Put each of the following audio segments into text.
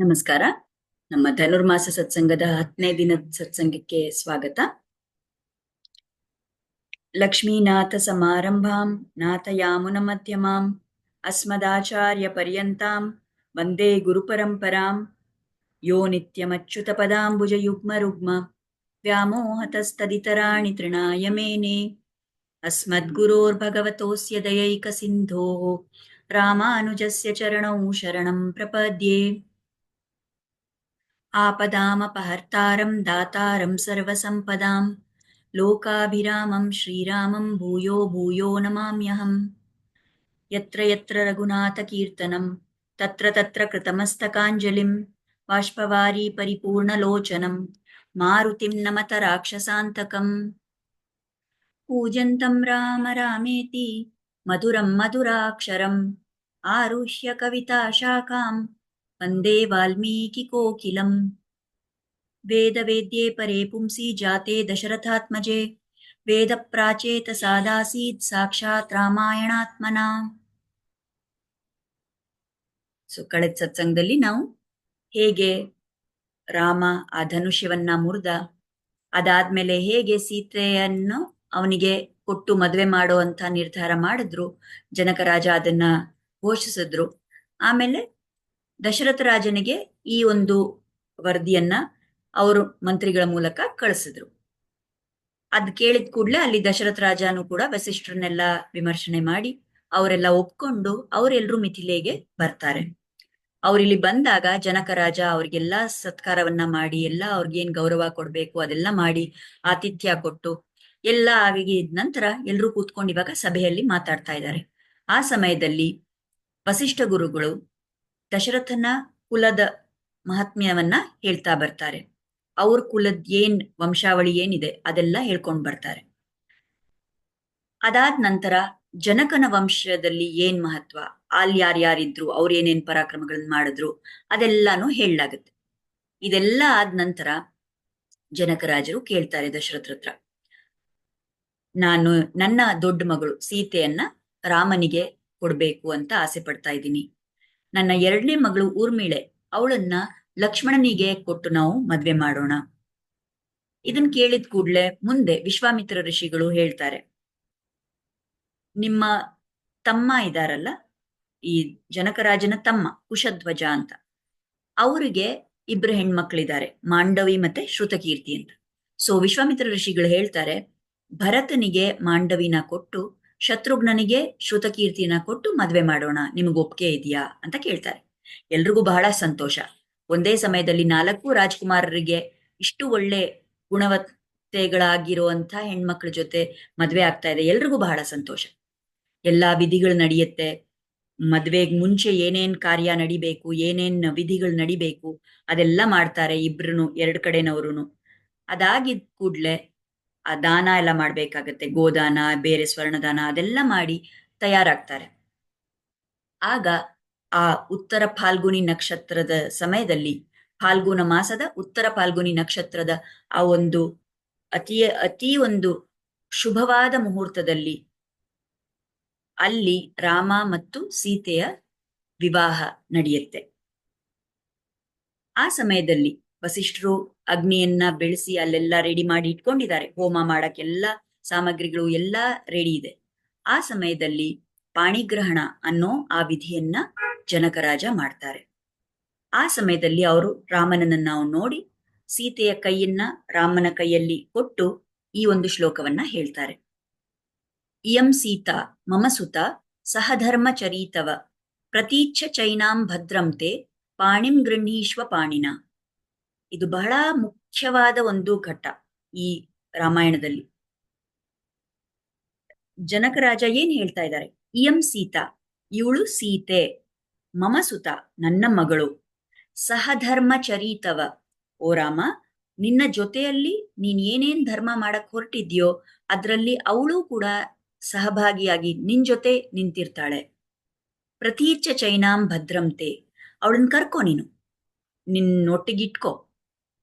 ನಮಸ್ಕಾರ. ನಮ್ಮ ಧನುರ್ಮಾಸ ಸತ್ಸಂಗದ 10ನೇ ದಿನದ ಸತ್ಸಂಗಕ್ಕೆ ಸ್ವಾಗತ. ಲಕ್ಷ್ಮೀನಾಥ ಸಮಾರಂಭಾಂ ನಾಥಯಾಮುನ ಮಧ್ಯಮಾಂ ಅಸ್ಮದಾಚಾರ್ಯ ಪರ್ಯಂತಾಂ ವಂದೇ ಗುರುಪರಂಪರಾಂ. ಯೋ ನಿತ್ಯಮಚ್ಯುತ ಪದಾಂಬುಜ ಯುಗ್ಮ ರುಗ್ಮ ವ್ಯಾಮೋಹತಸ್ತದಿತರಾಣಿ ತೃಣಾಯ ಮೇನೆ. ಅಸ್ಮದ್ಗುರೋರ್ಭಗವತೋಸ್ಯ ದಯೈಕ ಸಿಂಧೋಃ ರಾಮಾನುಜಸ್ಯ ಚರಣೌ ಶರಣಂ ಪ್ರಪದ್ಯೆ. आपदामपहर्तारं दातारं सर्वसम्पदां लोकाभिरामं श्रीरामं भूयो भूयो नमाम्यहम्. यत्र यत्र रघुनाथकीर्तनं तत्र तत्र कृतमस्तकाञ्जलिं बाष्पवारी परिपूर्णलोचनं मारुतिं नमत राक्षसान्तकम्. पूजन्तं राम रामेति मधुरं मधुराक्षरम् आरुह्य कविताशाखां वन्दे वाल्मीकिकोकिलम्. वेदवेद्ये परे पुंसि जाते दशरथात्मजे वेदप्राचेत सादासीत् साक्षाತ್ ರಾಮಾಯಣಾತ್ಮನ. ಕಳೆದ ಸತ್ಸಂಗದಲ್ಲಿ ನಾವು ಹೇಗೆ ರಾಮ ಆ ಧನುಷ್ಯವನ್ನ ಮುರಿದ, ಅದಾದ್ಮೇಲೆ ಹೇಗೆ ಸೀತೆಯನ್ನು ಅವನಿಗೆ ಕೊಟ್ಟು ಮದುವೆ ಮಾಡೋ ಅಂತ ನಿರ್ಧಾರ ಮಾಡಿದ್ರು, ಜನಕ ರಾಜ ಅದನ್ನ ಘೋಷಿಸಿದ್ರು. ಆಮೇಲೆ ದಶರಥ ರಾಜನಿಗೆ ಈ ಒಂದು ವರದಿಯನ್ನ ಅವರು ಮಂತ್ರಿಗಳ ಮೂಲಕ ಕಳಿಸಿದ್ರು. ಅದ್ ಕೇಳಿದ ಕೂಡ್ಲೆ ಅಲ್ಲಿ ದಶರಥ ರಾಜನು ಕೂಡ ವಸಿಷ್ಠರನ್ನೆಲ್ಲ ವಿಮರ್ಶನೆ ಮಾಡಿ ಅವರೆಲ್ಲ ಒಪ್ಕೊಂಡು ಅವರೆಲ್ಲರೂ ಮಿಥಿಲೆಗೆ ಬರ್ತಾರೆ. ಅವ್ರಿಲ್ಲಿ ಬಂದಾಗ ಜನಕ ರಾಜ ಅವ್ರಿಗೆಲ್ಲ ಸತ್ಕಾರವನ್ನ ಮಾಡಿ ಎಲ್ಲ ಅವ್ರಿಗೇನ್ ಗೌರವ ಕೊಡ್ಬೇಕು ಅದೆಲ್ಲ ಮಾಡಿ ಆತಿಥ್ಯ ಕೊಟ್ಟು ಎಲ್ಲ ಆಗಿದ ನಂತರ ಎಲ್ರೂ ಕೂತ್ಕೊಂಡು ಇವಾಗ ಸಭೆಯಲ್ಲಿ ಮಾತಾಡ್ತಾ ಇದ್ದಾರೆ. ಆ ಸಮಯದಲ್ಲಿ ವಸಿಷ್ಠ ಗುರುಗಳು ದಶರಥನ ಕುಲದ ಮಹಾತ್ಮ್ಯವನ್ನ ಹೇಳ್ತಾ ಬರ್ತಾರೆ. ಅವ್ರ ಕುಲದ ವಂಶಾವಳಿ ಏನಿದೆ ಅದೆಲ್ಲ ಹೇಳ್ಕೊಂಡ್ ಬರ್ತಾರೆ. ಅದಾದ ನಂತರ ಜನಕನ ವಂಶದಲ್ಲಿ ಏನ್ ಮಹತ್ವ, ಅಲ್ಲಿ ಯಾರ್ಯಾರಿದ್ರು, ಅವ್ರ ಏನೇನ್ ಪರಾಕ್ರಮಗಳನ್ನ ಮಾಡಿದ್ರು ಅದೆಲ್ಲಾನು ಹೇಳಲಾಗುತ್ತೆ. ಇದೆಲ್ಲ ಆದ ನಂತರ ಜನಕರಾಜರು ಕೇಳ್ತಾರೆ ದಶರಥ ಹತ್ರ, ನಾನು ನನ್ನ ದೊಡ್ಡ ಮಗಳು ಸೀತೆಯನ್ನ ರಾಮನಿಗೆ ಕೊಡ್ಬೇಕು ಅಂತ ಆಸೆ ಪಡ್ತಾ ಇದ್ದೀನಿ. ನನ್ನ 2ನೇ ಮಗಳು ಊರ್ಮಿಳೆ, ಅವಳನ್ನ ಲಕ್ಷ್ಮಣನಿಗೆ ಕೊಟ್ಟು ನಾವು ಮದ್ವೆ ಮಾಡೋಣ. ಇದನ್ ಕೇಳಿದ ಕೂಡ್ಲೆ ಮುಂದೆ ವಿಶ್ವಾಮಿತ್ರ ಋಷಿಗಳು ಹೇಳ್ತಾರೆ, ನಿಮ್ಮ ತಮ್ಮ ಇದಾರಲ್ಲ, ಈ ಜನಕರಾಜನ ತಮ್ಮ ಕುಶಧ್ವಜ ಅಂತ, ಅವರಿಗೆ 2 ಹೆಣ್ಮಕ್ಳಿದ್ದಾರೆ, ಮಾಂಡವಿ ಮತ್ತೆ ಶ್ರುತಕೀರ್ತಿ ಅಂತ. ವಿಶ್ವಾಮಿತ್ರ ಋಷಿಗಳು ಹೇಳ್ತಾರೆ, ಭರತನಿಗೆ ಮಾಂಡವಿನ ಕೊಟ್ಟು ಶತ್ರುಘ್ನನಿಗೆ ಶ್ರುತಕೀರ್ತಿನ ಕೊಟ್ಟು ಮದ್ವೆ ಮಾಡೋಣ, ನಿಮ್ಗೆ ಒಪ್ಪಿಗೆ ಇದೆಯಾ ಅಂತ ಕೇಳ್ತಾರೆ. ಎಲ್ರಿಗೂ ಬಹಳ ಸಂತೋಷ. ಒಂದೇ ಸಮಯದಲ್ಲಿ 4 ರಾಜ್ಕುಮಾರರಿಗೆ ಇಷ್ಟು ಒಳ್ಳೆ ಗುಣವತ್ತೆಗಳಾಗಿರುವಂತ ಹೆಣ್ಮಕ್ಳ ಜೊತೆ ಮದ್ವೆ ಆಗ್ತಾ ಇದೆ. ಎಲ್ರಿಗೂ ಬಹಳ ಸಂತೋಷ. ಎಲ್ಲಾ ವಿಧಿಗಳು ನಡೆಯುತ್ತೆ. ಮದ್ವೆಗ್ ಮುಂಚೆ ಏನೇನ್ ಕಾರ್ಯ ನಡಿಬೇಕು, ಏನೇನ್ ವಿಧಿಗಳು ನಡಿಬೇಕು ಅದೆಲ್ಲ ಮಾಡ್ತಾರೆ ಇಬ್ರುನು, 2 ಕಡೆನವರುನು. ಅದಾಗಿದ್ ಕೂಡ್ಲೆ ಆ ದಾನ ಎಲ್ಲ ಮಾಡ್ಬೇಕಾಗತ್ತೆ, ಗೋದಾನ, ಬೇರೆ ಸ್ವರ್ಣದಾನ ಅದೆಲ್ಲ ಮಾಡಿ ತಯಾರಾಗ್ತಾರೆ. ಆಗ ಆ ಉತ್ತರ ಫಾಲ್ಗುನಿ ನಕ್ಷತ್ರದ ಸಮಯದಲ್ಲಿ, ಫಾಲ್ಗುನ ಮಾಸದ ಉತ್ತರ ಫಾಲ್ಗುನಿ ನಕ್ಷತ್ರದ ಆ ಒಂದು ಅತಿ ಒಂದು ಶುಭವಾದ ಮುಹೂರ್ತದಲ್ಲಿ ಅಲ್ಲಿ ರಾಮ ಮತ್ತು ಸೀತೆಯ ವಿವಾಹ ನಡೆಯುತ್ತೆ. ಆ ಸಮಯದಲ್ಲಿ ವಸಿಷ್ಠರು ಅಗ್ನಿಯನ್ನ ಬೆಳೆಸಿ ಅಲ್ಲೆಲ್ಲ ರೆಡಿ ಮಾಡಿ ಇಟ್ಕೊಂಡಿದ್ದಾರೆ. ಹೋಮ ಮಾಡಕ್ಕೆಲ್ಲ ಸಾಮಗ್ರಿಗಳು ಎಲ್ಲ ರೆಡಿ ಇದೆ. ಆ ಸಮಯದಲ್ಲಿ ಪಾಣಿಗ್ರಹಣ ಅನ್ನೋ ಆ ವಿಧಿಯನ್ನ ಜನಕರಾಜ ಮಾಡ್ತಾರೆ. ಆ ಸಮಯದಲ್ಲಿ ಅವರು ರಾಮನನ್ನ ನಾವು ನೋಡಿ ಸೀತೆಯ ಕೈಯನ್ನ ರಾಮನ ಕೈಯಲ್ಲಿ ಕೊಟ್ಟು ಈ ಒಂದು ಶ್ಲೋಕವನ್ನ ಹೇಳ್ತಾರೆ. ಇಯಂ ಸೀತಾ ಮಮ ಸುತ ಸಹಧರ್ಮ ಚರೀತವ ಪ್ರತೀಚ್ಛ ಚೈನಾಂ ಭದ್ರಂತೆ ಪಾಣಿಂ ಗೃಹೀಶ್ವ ಪಾಣಿನ. ಇದು ಬಹಳ ಮುಖ್ಯವಾದ ಒಂದು ಘಟ್ಟ ಈ ರಾಮಾಯಣದಲ್ಲಿ. ಜನಕರಾಜ ಏನ್ ಹೇಳ್ತಾ ಇದ್ದಾರೆ, ಇಯಂ ಸೀತಾ, ಇವಳು ಸೀತೆ, ಮಮ ಸುತ, ನನ್ನ ಮಗಳು, ಸಹಧರ್ಮ ಚರೀತವ, ಓ ರಾಮ, ನಿನ್ನ ಜೊತೆಯಲ್ಲಿ ನೀನ್ ಏನೇನ್ ಧರ್ಮ ಮಾಡಕ್ ಹೊರಟಿದ್ಯೋ ಅದ್ರಲ್ಲಿ ಅವಳು ಕೂಡ ಸಹಭಾಗಿಯಾಗಿ ನಿನ್ ಜೊತೆ ನಿಂತಿರ್ತಾಳೆ. ಪ್ರತೀಚ್ಛ ಚೈನಾಂ ಭದ್ರಂತೆ, ಅವಳನ್ನ ಕರ್ಕೊ, ನೀನು ನಿನ್ನೊಟ್ಟಿಗಿಟ್ಕೋ,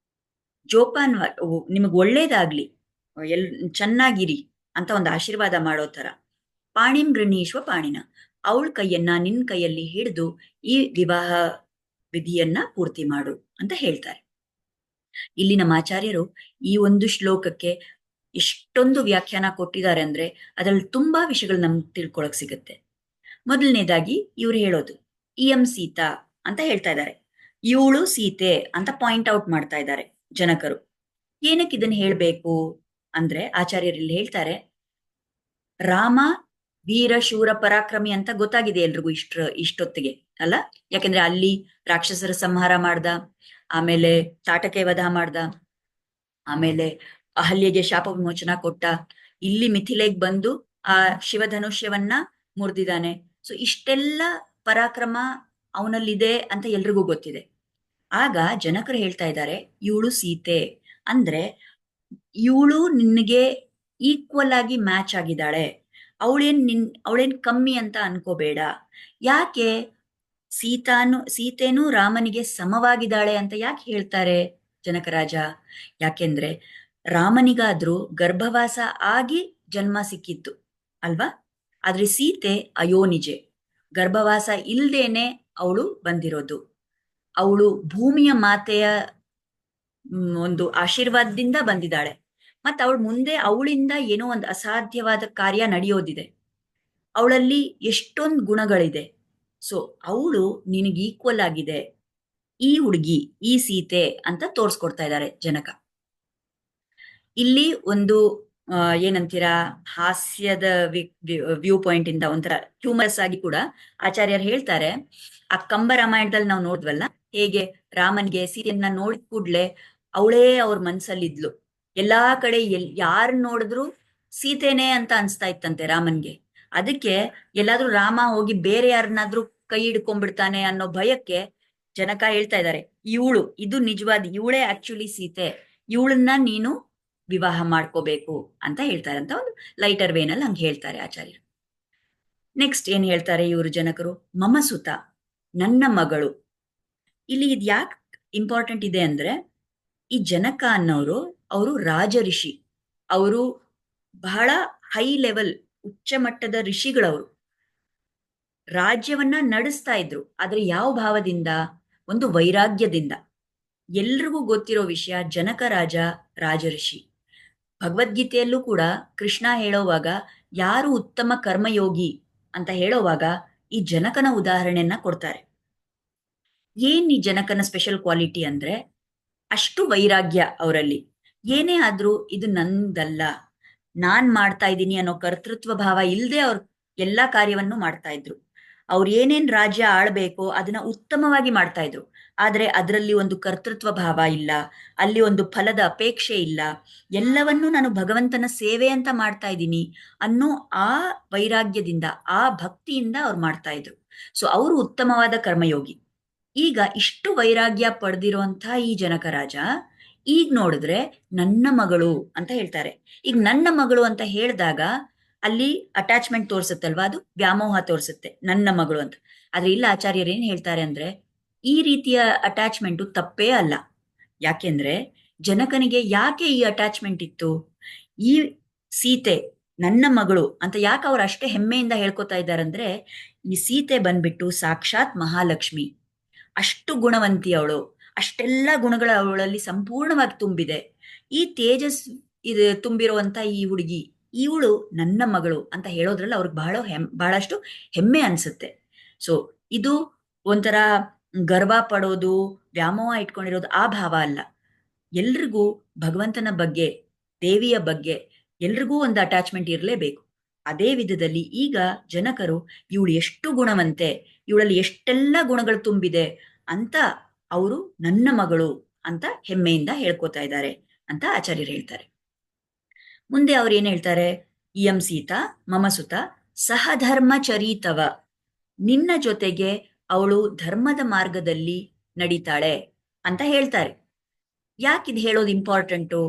ಜೋಪಾನ್ವ, ನಿಮಗ್ ಒಳ್ಳೇದಾಗ್ಲಿ, ಚೆನ್ನಾಗಿರಿ ಅಂತ ಒಂದು ಆಶೀರ್ವಾದ ಮಾಡೋ ತರ. ಪಾಣಿಂ ಗೃಹೀಶ್ವ ಪಾಣಿನ, ಅವಳ ಕೈಯನ್ನ ನಿನ್ ಕೈಯಲ್ಲಿ ಹಿಡಿದು ಈ ವಿವಾಹ ವಿಧಿಯನ್ನ ಪೂರ್ತಿ ಮಾಡು ಅಂತ ಹೇಳ್ತಾರೆ. ಇಲ್ಲಿ ನಮ್ಮ ಆಚಾರ್ಯರು ಈ ಒಂದು ಶ್ಲೋಕಕ್ಕೆ ಎಷ್ಟೊಂದು ವ್ಯಾಖ್ಯಾನ ಕೊಟ್ಟಿದ್ದಾರೆ ಅಂದ್ರೆ ಅದ್ರಲ್ಲಿ ತುಂಬಾ ವಿಷಯಗಳು ನಮ್ಗೆ ತಿಳ್ಕೊಳಕ್ ಸಿಗುತ್ತೆ. ಮೊದಲನೇದಾಗಿ ಇವ್ರು ಹೇಳೋದು ಇಯಂ ಸೀತಾ ಅಂತ ಹೇಳ್ತಾ ಇದ್ದಾರೆ. ಇವಳು ಸೀತೆ ಅಂತ ಪಾಯಿಂಟ್ ಔಟ್ ಮಾಡ್ತಾ ಇದ್ದಾರೆ ಜನಕರು. ಏನಕ್ಕೆ ಇದನ್ನ ಹೇಳ್ಬೇಕು ಅಂದ್ರೆ ಆಚಾರ್ಯರಲ್ಲಿ ಹೇಳ್ತಾರೆ, ರಾಮ ವೀರ ಶೂರ ಪರಾಕ್ರಮಿ ಅಂತ ಗೊತ್ತಾಗಿದೆ ಎಲ್ರಿಗೂ ಇಷ್ಟೊತ್ತಿಗೆ ಅಲ್ಲ. ಯಾಕೆಂದ್ರೆ ಅಲ್ಲಿ ರಾಕ್ಷಸರ ಸಂಹಾರ ಮಾಡ್ದ, ಆಮೇಲೆ ತಾಟಕೆ ವಧ ಮಾಡ್ದ, ಆಮೇಲೆ ಅಹಲ್ಯೆಗೆ ಶಾಪ ವಿಮೋಚನ ಕೊಟ್ಟ, ಇಲ್ಲಿ ಮಿಥಿಲೆಗೆ ಬಂದು ಆ ಶಿವಧನುಷ್ಯವನ್ನ ಮುರಿದಿದ್ದಾನೆ. ಸೊ ಇಷ್ಟೆಲ್ಲ ಪರಾಕ್ರಮ ಅವನಲ್ಲಿದೆ ಅಂತ ಎಲ್ರಿಗೂ ಗೊತ್ತಿದೆ. ಆಗ ಜನಕರು ಹೇಳ್ತಾ ಇದ್ದಾರೆ, ಇವಳು ಸೀತೆ ಅಂದ್ರೆ ಇವಳು ನಿನ್ಗೆ ಈಕ್ವಲ್ ಆಗಿ ಮ್ಯಾಚ್ ಆಗಿದ್ದಾಳೆ, ಅವಳೇನ್ ಕಮ್ಮಿ ಅಂತ ಅನ್ಕೋಬೇಡ. ಯಾಕೆ ಸೀತೇನು ರಾಮನಿಗೆ ಸಮವಾಗಿದ್ದಾಳೆ ಅಂತ ಯಾಕೆ ಹೇಳ್ತಾರೆ ಜನಕರಾಜ? ಯಾಕೆಂದ್ರೆ ರಾಮನಿಗಾದ್ರೂ ಗರ್ಭವಾಸ ಆಗಿ ಜನ್ಮ ಸಿಕ್ಕಿತ್ತು ಅಲ್ವಾ, ಆದ್ರೆ ಸೀತೆ ಅಯೋನಿಜೆ, ಗರ್ಭವಾಸ ಇಲ್ದೇನೆ ಅವಳು ಬಂದಿರೋದು. ಅವಳು ಭೂಮಿಯ ಮಾತೆಯ ಒಂದು ಆಶೀರ್ವಾದದಿಂದ ಬಂದಿದ್ದಾಳೆ. ಮತ್ತ ಅವಳು ಮುಂದೆ ಅವಳಿಂದ ಏನೋ ಒಂದು ಅಸಾಧ್ಯವಾದ ಕಾರ್ಯ ನಡೆಯೋದಿದೆ. ಅವಳಲ್ಲಿ ಎಷ್ಟೊಂದು ಗುಣಗಳಿದೆ. ಸೊ ಅವಳು ನಿನಗೆ ಈಕ್ವಲ್ ಆಗಿದೆ, ಈ ಹುಡುಗಿ, ಈ ಸೀತೆ ಅಂತ ತೋರ್ಸ್ಕೊಡ್ತಾ ಇದ್ದಾರೆ ಜನಕ. ಇಲ್ಲಿ ಒಂದು ಏನಂತೀರಾ, ಹಾಸ್ಯದ ವ್ಯೂ ಪಾಯಿಂಟ್ ಇಂದ ಒಂಥರ ಹ್ಯೂಮರಸ್ ಆಗಿ ಕೂಡ ಆಚಾರ್ಯರು ಹೇಳ್ತಾರೆ, ಆ ಕಂಬ ರಾಮಾಯಣದಲ್ಲಿ ನಾವು ನೋಡಿದ್ವಲ್ಲ, ಹೇಗೆ ರಾಮನ್ಗೆ ಸೀತೆಯನ್ನ ನೋಡಿದ ಕೂಡ್ಲೆ ಅವಳೇ ಅವ್ರ ಮನ್ಸಲ್ಲಿದ್ಲು. ಎಲ್ಲಾ ಕಡೆ ಯಾರು ನೋಡಿದ್ರು ಸೀತೆನೇ ಅಂತ ಅನ್ಸ್ತಾ ಇತ್ತಂತೆ ರಾಮನ್ಗೆ. ಅದಕ್ಕೆ ಎಲ್ಲಾದ್ರೂ ರಾಮ ಹೋಗಿ ಬೇರೆ ಯಾರನ್ನಾದ್ರೂ ಕೈ ಹಿಡ್ಕೊಂಡ್ಬಿಡ್ತಾನೆ ಅನ್ನೋ ಭಯಕ್ಕೆ ಜನಕ ಹೇಳ್ತಾ ಇದ್ದಾರೆ, ಇದು ನಿಜವಾದ ಇವಳೇ ಆಕ್ಚುಲಿ ಸೀತೆ, ಇವಳನ್ನ ನೀನು ವಿವಾಹ ಮಾಡ್ಕೋಬೇಕು ಅಂತ ಹೇಳ್ತಾರೆ ಅಂತ ಒಂದು ಲೈಟರ್ ವೇನಲ್ಲಿ ಹಂಗೆ ಹೇಳ್ತಾರೆ ಆಚಾರ್ಯರು. ನೆಕ್ಸ್ಟ್ ಏನ್ ಹೇಳ್ತಾರೆ ಇವರು ಜನಕರು, ಮಮಸುತ, ನನ್ನ ಮಗಳು. ಇಲ್ಲಿ ಇದು ಯಾಕೆ ಇಂಪಾರ್ಟೆಂಟ್ ಇದೆ ಅಂದ್ರೆ, ಈ ಜನಕ ಅನ್ನೋರು ಅವರು ರಾಜ ಋಷಿ, ಅವರು ಬಹಳ ಹೈ ಲೆವೆಲ್ ಉಚ್ಚ ಮಟ್ಟದ ಋಷಿಗಳವರು. ರಾಜ್ಯವನ್ನ ನಡೆಸ್ತಾ ಇದ್ರು, ಆದ್ರೆ ಯಾವ ಭಾವದಿಂದ? ಒಂದು ವೈರಾಗ್ಯದಿಂದ. ಎಲ್ರಿಗೂ ಗೊತ್ತಿರೋ ವಿಷಯ, ಜನಕ ರಾಜ ಋಷಿ. ಭಗವದ್ಗೀತೆಯಲ್ಲೂ ಕೂಡ ಕೃಷ್ಣ ಹೇಳೋವಾಗ ಯಾರು ಉತ್ತಮ ಕರ್ಮಯೋಗಿ ಅಂತ ಹೇಳೋವಾಗ ಈ ಜನಕನ ಉದಾಹರಣೆಯನ್ನ ಕೊಡ್ತಾರೆ. ಏನ್ ಈ ಜನಕನ ಸ್ಪೆಷಲ್ ಕ್ವಾಲಿಟಿ ಅಂದ್ರೆ, ಅಷ್ಟು ವೈರಾಗ್ಯ ಅವರಲ್ಲಿ. ಏನೇ ಆದ್ರೂ ಇದು ನಂದಲ್ಲ, ನಾನ್ ಮಾಡ್ತಾ ಇದ್ದೀನಿ ಅನ್ನೋ ಕರ್ತೃತ್ವ ಭಾವ ಇಲ್ಲದೆ ಅವ್ರು ಎಲ್ಲಾ ಕಾರ್ಯವನ್ನು ಮಾಡ್ತಾ ಇದ್ರು. ಅವ್ರು ಏನೇನ್ ರಾಜ್ಯ ಆಳ್ಬೇಕೋ ಅದನ್ನ ಉತ್ತಮವಾಗಿ ಮಾಡ್ತಾ ಇದ್ರು. ಆದ್ರೆ ಅದರಲ್ಲಿ ಒಂದು ಕರ್ತೃತ್ವ ಭಾವ ಇಲ್ಲ, ಅಲ್ಲಿ ಒಂದು ಫಲದ ಅಪೇಕ್ಷೆ ಇಲ್ಲ, ಎಲ್ಲವನ್ನೂ ನಾನು ಭಗವಂತನ ಸೇವೆ ಅಂತ ಮಾಡ್ತಾ ಇದ್ದೀನಿ ಅನ್ನೋ ಆ ವೈರಾಗ್ಯದಿಂದ, ಆ ಭಕ್ತಿಯಿಂದ ಅವ್ರು ಮಾಡ್ತಾ ಇದ್ರು. ಸೊ ಅವರು ಉತ್ತಮವಾದ ಕರ್ಮಯೋಗಿ. ಈಗ ಇಷ್ಟು ವೈರಾಗ್ಯ ಪಡೆದಿರುವಂತ ಈ ಜನಕರಾಜ ಈಗ ನೋಡಿದ್ರೆ ನನ್ನ ಮಗಳು ಅಂತ ಹೇಳ್ತಾರೆ. ಈಗ ನನ್ನ ಮಗಳು ಅಂತ ಹೇಳಿದಾಗ ಅಲ್ಲಿ ಅಟ್ಯಾಚ್ಮೆಂಟ್ ತೋರ್ಸುತ್ತಲ್ವಾ, ಅದು ವ್ಯಾಮೋಹ ತೋರಿಸುತ್ತೆ, ನನ್ನ ಮಗಳು ಅಂತ. ಆದ್ರೆ ಇಲ್ಲ ಆಚಾರ್ಯರು ಏನ್ ಹೇಳ್ತಾರೆ ಅಂದ್ರೆ, ಈ ರೀತಿಯ ಅಟ್ಯಾಚ್ಮೆಂಟು ತಪ್ಪೇ ಅಲ್ಲ. ಯಾಕೆಂದ್ರೆ ಜನಕನಿಗೆ ಯಾಕೆ ಈ ಅಟ್ಯಾಚ್ಮೆಂಟ್ ಇತ್ತು? ಈ ಸೀತೆ ನನ್ನ ಮಗಳು ಅಂತ ಯಾಕೆ ಅವ್ರು ಅಷ್ಟೇ ಹೆಮ್ಮೆಯಿಂದ ಹೇಳ್ಕೊತಾ ಇದ್ದಾರಂದ್ರೆ, ಈ ಸೀತೆ ಬಂದ್ಬಿಟ್ಟು ಸಾಕ್ಷಾತ್ ಮಹಾಲಕ್ಷ್ಮಿ, ಅಷ್ಟು ಗುಣವಂತಿ ಅವಳು, ಅಷ್ಟೆಲ್ಲ ಗುಣಗಳ ಅವಳಲ್ಲಿ ಸಂಪೂರ್ಣವಾಗಿ ತುಂಬಿದೆ. ಈ ತೇಜಸ್ ಇದು ತುಂಬಿರುವಂತ ಈ ಹುಡುಗಿ, ಇವಳು ನನ್ನ ಮಗಳು ಅಂತ ಹೇಳೋದ್ರಲ್ಲಿ ಅವ್ರಿಗೆ ಬಹಳಷ್ಟು ಹೆಮ್ಮೆ ಅನ್ಸುತ್ತೆ. ಸೊ ಇದು ಒಂಥರ ಗರ್ವ ಪಡೋದು, ವ್ಯಾಮೋಹ ಇಟ್ಕೊಂಡಿರೋದು ಆ ಭಾವ ಅಲ್ಲ. ಎಲ್ರಿಗೂ ಭಗವಂತನ ಬಗ್ಗೆ, ದೇವಿಯ ಬಗ್ಗೆ ಎಲ್ರಿಗೂ ಒಂದು ಅಟ್ಯಾಚ್ಮೆಂಟ್ ಇರಲೇಬೇಕು. ಅದೇ ವಿಧದಲ್ಲಿ ಈಗ ಜನಕರು ಇವಳು ಎಷ್ಟು ಗುಣವಂತೆ, ಇವಳಲ್ಲಿ ಎಷ್ಟೆಲ್ಲ ಗುಣಗಳು ತುಂಬಿದೆ ಅಂತ ಅವರು ನನ್ನ ಮಗಳು ಅಂತ ಹೆಮ್ಮೆಯಿಂದ ಹೇಳ್ಕೊತಾ ಇದ್ದಾರೆ ಅಂತ ಆಚಾರ್ಯರು ಹೇಳ್ತಾರೆ. ಮುಂದೆ ಅವ್ರು ಏನ್ ಹೇಳ್ತಾರೆ, ಇಯಂ ಸೀತಾ ಮಮಸುತ ಸಹಧರ್ಮ ಚರೀತವ, ನಿನ್ನ ಜೊತೆಗೆ ಅವಳು ಧರ್ಮದ ಮಾರ್ಗದಲ್ಲಿ ನಡೀತಾಳೆ ಅಂತ ಹೇಳ್ತಾರೆ. ಯಾಕಿದ್ ಹೇಳೋದು ಇಂಪಾರ್ಟೆಂಟು?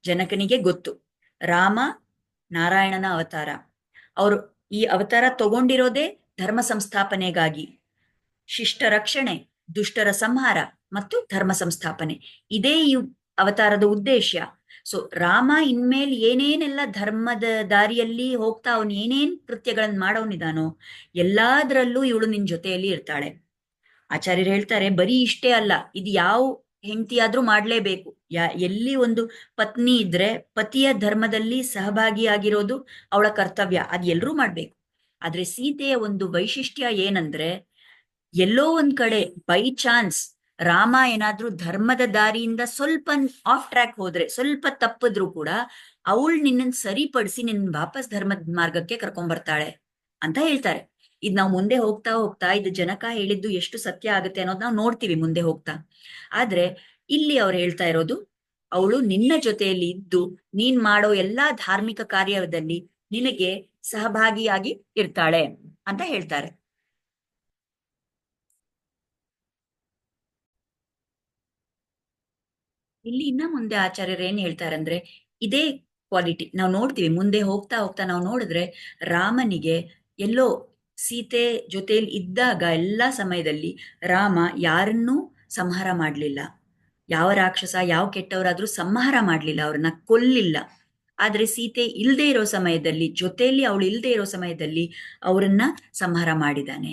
ಜನಕನಿಗೆ ಗೊತ್ತು, ರಾಮ ನಾರಾಯಣನ ಅವತಾರ, ಅವರು ಈ ಅವತಾರ ತಗೊಂಡಿರೋದೇ ಧರ್ಮ ಸಂಸ್ಥಾಪನೆಗಾಗಿ. ಶಿಷ್ಟ ರಕ್ಷಣೆ, ದುಷ್ಟರ ಸಂಹಾರ ಮತ್ತು ಧರ್ಮ ಸಂಸ್ಥಾಪನೆ, ಇದೇ ಈ ಅವತಾರದ ಉದ್ದೇಶ. ಸೊ ರಾಮ ಇನ್ಮೇಲೆ ಏನೇನೆಲ್ಲ ಧರ್ಮದ ದಾರಿಯಲ್ಲಿ ಹೋಗ್ತಾ ಅವನು ಏನೇನ್ ಕೃತ್ಯಗಳನ್ನ ಮಾಡೋನಿದಾನೋ ಎಲ್ಲಾದ್ರಲ್ಲೂ ಇವಳು ನಿನ್ ಜೊತೆಯಲ್ಲಿ ಇರ್ತಾಳೆ. ಆಚಾರ್ಯರು ಹೇಳ್ತಾರೆ ಬರೀ ಇಷ್ಟೇ ಅಲ್ಲ, ಇದು ಯಾವ ಹೆಂಡತಿಯಾದ್ರೂ ಮಾಡ್ಲೇಬೇಕು. ಎಲ್ಲಿ ಒಂದು ಪತ್ನಿ ಇದ್ರೆ ಪತಿಯ ಧರ್ಮದಲ್ಲಿ ಸಹಭಾಗಿಯಾಗಿರೋದು ಅವಳ ಕರ್ತವ್ಯ, ಅದ್ ಎಲ್ರೂ ಮಾಡ್ಬೇಕು. ಆದ್ರೆ ಸೀತೆಯ ಒಂದು ವೈಶಿಷ್ಟ್ಯ ಏನಂದ್ರೆ, ಎಲ್ಲೋ ಒಂದ್ ಕಡೆ ಬೈ ಚಾನ್ಸ್ ರಾಮ ಏನಾದ್ರೂ ಧರ್ಮದ ದಾರಿಯಿಂದ ಸ್ವಲ್ಪ ಆಫ್ ಟ್ರ್ಯಾಕ್ ಹೋದ್ರೆ, ಸ್ವಲ್ಪ ತಪ್ಪಿದ್ರು ಕೂಡ ಅವಳು ನಿನ್ನನ್ ಸರಿಪಡಿಸಿ ನಿನ್ನ ವಾಪಸ್ ಧರ್ಮದ ಮಾರ್ಗಕ್ಕೆ ಕರ್ಕೊಂಡ್ ಬರ್ತಾಳೆ ಅಂತ ಹೇಳ್ತಾರೆ. ಇದ್ ನಾವು ಮುಂದೆ ಹೋಗ್ತಾ ಹೋಗ್ತಾ ಇದು ಜನಕ ಹೇಳಿದ್ದು ಎಷ್ಟು ಸತ್ಯ ಆಗುತ್ತೆ ಅನ್ನೋದು ನಾವು ನೋಡ್ತೀವಿ ಮುಂದೆ ಹೋಗ್ತಾ. ಆದ್ರೆ ಇಲ್ಲಿ ಅವ್ರು ಹೇಳ್ತಾ ಇರೋದು, ಅವಳು ನಿನ್ನ ಜೊತೆಯಲ್ಲಿ ಇದ್ದು ನೀನ್ ಮಾಡೋ ಎಲ್ಲಾ ಧಾರ್ಮಿಕ ಕಾರ್ಯದಲ್ಲಿ ನಿನಗೆ ಸಹಭಾಗಿಯಾಗಿ ಇರ್ತಾಳೆ ಅಂತ ಹೇಳ್ತಾರೆ. ಇಲ್ಲಿ ಇನ್ನ ಮುಂದೆ ಆಚಾರ್ಯರು ಏನ್ ಹೇಳ್ತಾರೆ ಅಂದ್ರೆ, ಇದೇ ಕ್ವಾಲಿಟಿ ನಾವು ನೋಡ್ತೀವಿ ಮುಂದೆ ಹೋಗ್ತಾ ಹೋಗ್ತಾ ನಾವು ನೋಡಿದ್ರೆ, ರಾಮನಿಗೆ ಎಲ್ಲೋ ಸೀತೆ ಜೊತೆಯಲ್ಲಿ ಇದ್ದಾಗ ಎಲ್ಲಾ ಸಮಯದಲ್ಲಿ ರಾಮ ಯಾರನ್ನೂ ಸಂಹಾರ ಮಾಡ್ಲಿಲ್ಲ. ಯಾವ ರಾಕ್ಷಸ ಯಾವ ಕೆಟ್ಟವರಾದ್ರೂ ಸಂಹಾರ ಮಾಡ್ಲಿಲ್ಲ, ಅವ್ರನ್ನ ಕೊಲ್ಲಿಲ್ಲ. ಆದ್ರೆ ಸೀತೆ ಇಲ್ದೇ ಇರೋ ಸಮಯದಲ್ಲಿ, ಜೊತೆಯಲ್ಲಿ ಅವಳು ಇಲ್ದೇ ಇರೋ ಸಮಯದಲ್ಲಿ ಅವರನ್ನ ಸಂಹಾರ ಮಾಡಿದಾನೆ.